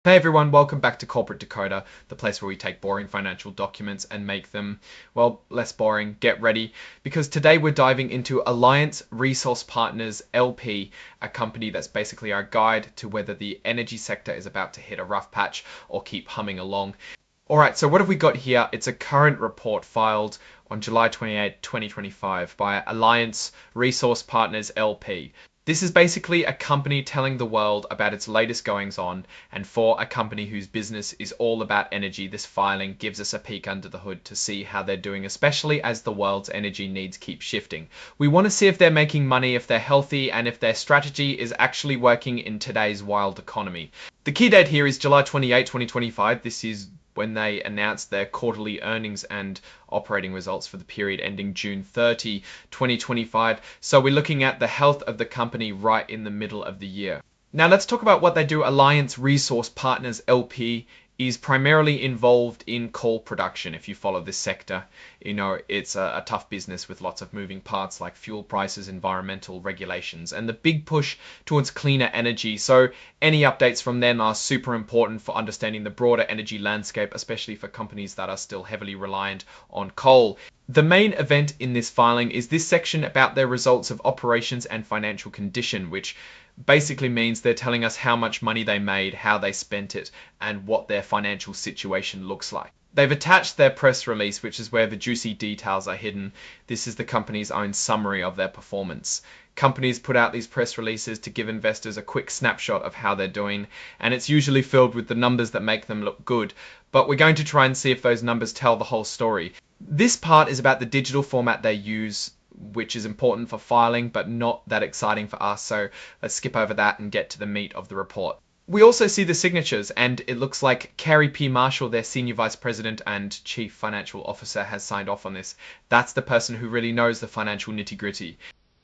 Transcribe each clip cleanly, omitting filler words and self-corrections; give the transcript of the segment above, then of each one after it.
Hey everyone, welcome back to Corporate Decoder, the place where we take boring financial documents and make them, well, less boring. Get ready, because today we're diving into Alliance Resource Partners LP, a company that's basically our guide to whether the energy sector is about to hit a rough patch or keep humming along. Alright, so what have we got here? It's a current report filed on July 28, 2025 by Alliance Resource Partners LP. This is basically a company telling the world about its latest goings on, and for a company whose business is all about energy, this filing gives us a peek under the hood to see how they're doing, especially as the world's energy needs keep shifting. We want to see if they're making money, if they're healthy, and if their strategy is actually working in today's wild economy. The key date here is July 28, 2025. This is when they announced their quarterly earnings and operating results for the period ending June 30, 2025. So we're looking at the health of the company right in the middle of the year. Now let's talk about what they do. Alliance Resource Partners LP is primarily involved in coal production. If you follow this sector, you know it's a tough business with lots of moving parts like fuel prices, environmental regulations, and the big push towards cleaner energy. So any updates from them are super important for understanding the broader energy landscape, especially for companies that are still heavily reliant on coal. The main event in this filing is this section about their results of operations and financial condition, which basically means they're telling us how much money they made, how they spent it, and what their financial situation looks like. They've attached their press release, which is where the juicy details are hidden. This is the company's own summary of their performance. Companies put out these press releases to give investors a quick snapshot of how they're doing, and it's usually filled with the numbers that make them look good. But we're going to try and see if those numbers tell the whole story. This part is about the digital format they use, which is important for filing, but not that exciting for us. So let's skip over that and get to the meat of the report. We also see the signatures, and it looks like Carrie P. Marshall, their Senior Vice President and Chief Financial Officer, has signed off on this. That's the person who really knows the financial nitty-gritty.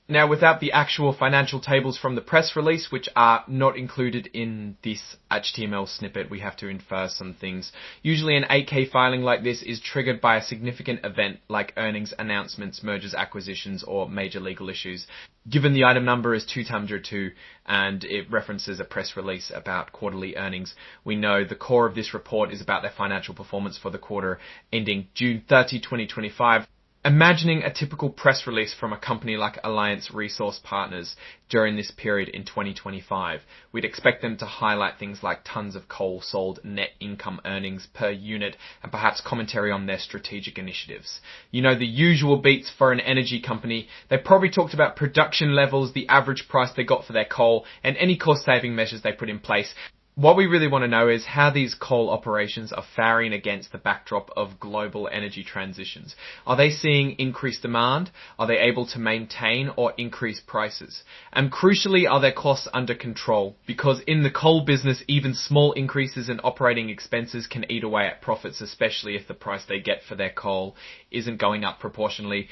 Now, without the actual financial tables from the press release, which are not included in this HTML snippet, we have to infer some things. Usually an 8K filing like this is triggered by a significant event like earnings announcements, mergers, acquisitions, or major legal issues. Given the item number is 202 and it references a press release about quarterly earnings, we know the core of this report is about their financial performance for the quarter ending June 30, 2025. Imagining a typical press release from a company like Alliance Resource Partners during this period in 2025, we'd expect them to highlight things like tons of coal sold, net income earnings per unit, and perhaps commentary on their strategic initiatives. You know, the usual beats for an energy company. They probably talked about production levels, the average price they got for their coal, and any cost saving measures they put in place. What we really want to know is how these coal operations are faring against the backdrop of global energy transitions. Are they seeing increased demand? Are they able to maintain or increase prices? And crucially, are their costs under control? Because in the coal business, even small increases in operating expenses can eat away at profits, especially if the price they get for their coal isn't going up proportionally.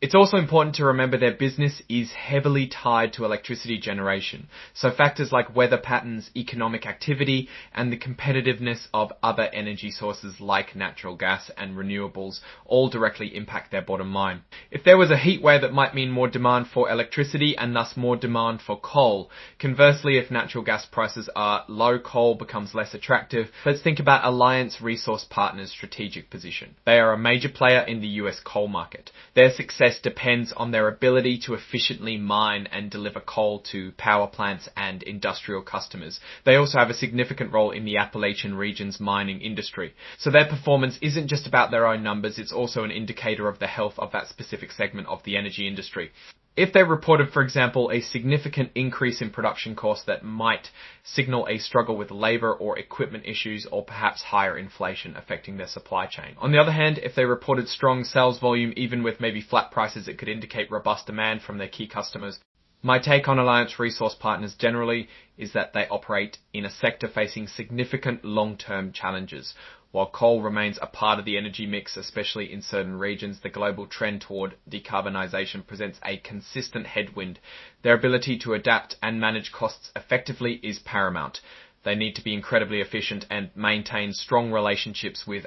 It's also important to remember their business is heavily tied to electricity generation, so factors like weather patterns, economic activity, and the competitiveness of other energy sources like natural gas and renewables all directly impact their bottom line. If there was a heat wave, that might mean more demand for electricity and thus more demand for coal. Conversely, if natural gas prices are low, coal becomes less attractive. Let's think about Alliance Resource Partners' strategic position. They are a major player in the US coal market. Their success depends on their ability to efficiently mine and deliver coal to power plants and industrial customers. They also have a significant role in the Appalachian region's mining industry. So their performance isn't just about their own numbers, it's also an indicator of the health of that specific segment of the energy industry. If they reported, for example, a significant increase in production costs, that might signal a struggle with labor or equipment issues, or perhaps higher inflation affecting their supply chain. On the other hand, if they reported strong sales volume, even with maybe flat prices, it could indicate robust demand from their key customers. My take on Alliance Resource Partners generally is that they operate in a sector facing significant long-term challenges. While coal remains a part of the energy mix, especially in certain regions, the global trend toward decarbonisation presents a consistent headwind. Their ability to adapt and manage costs effectively is paramount. They need to be incredibly efficient and maintain strong relationships with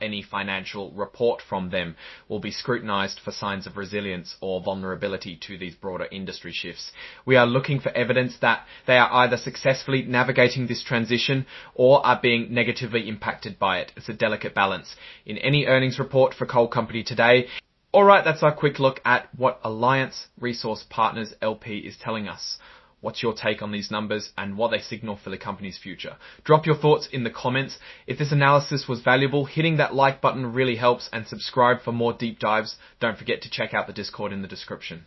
any financial report from them will be scrutinized for signs of resilience or vulnerability to these broader industry shifts. We are looking for evidence that they are either successfully navigating this transition or are being negatively impacted by it. It's a delicate balance. In any earnings report for coal company today. Alright, that's our quick look at what Alliance Resource Partners LP is telling us. What's your take on these numbers and what they signal for the company's future? Drop your thoughts in the comments. If this analysis was valuable, hitting that like button really helps, and subscribe for more deep dives. Don't forget to check out the Discord in the description.